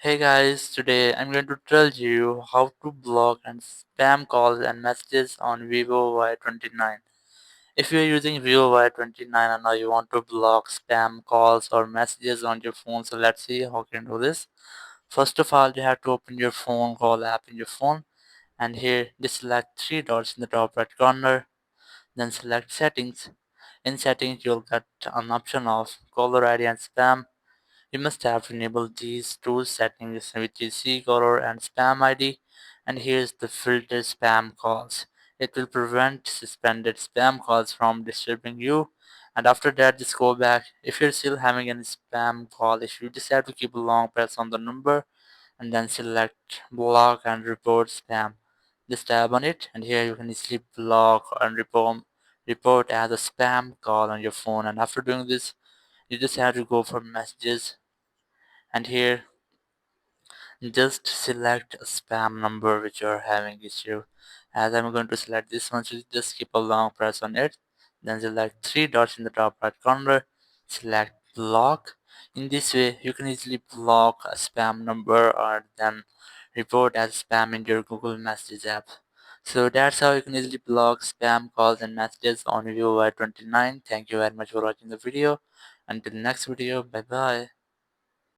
Hey guys, today I'm going to tell you how to block and spam calls and messages on Vivo Y29. If you're using Vivo Y29 and now you want to block spam calls or messages on your phone, so let's see how you can do this. First of all, you have to open your phone call app in your phone, and here just select three dots in the top right corner, then select settings. In settings, you'll get an option of caller ID and spam. You must have enabled these two settings, which is caller and spam ID, and here's the filter spam calls. It will prevent suspended spam calls from disturbing you. And after that, just go back. If you're still having any spam call issue, just have to keep a long press on the number and then select block and report spam. Just tap on it, and here you can easily block and report as a spam call on your phone. And after doing this, you just have to go for messages, and here just select a spam number which you're having issue. As I'm going to select this one, so just keep a long press on it, then select three dots in the top right corner, select block. In this way you can easily block a spam number or then report as spam in your Google Messages app. So that's how you can easily block spam calls and messages on Vivo Y29. Thank you very much for watching the video. Until next video, bye bye.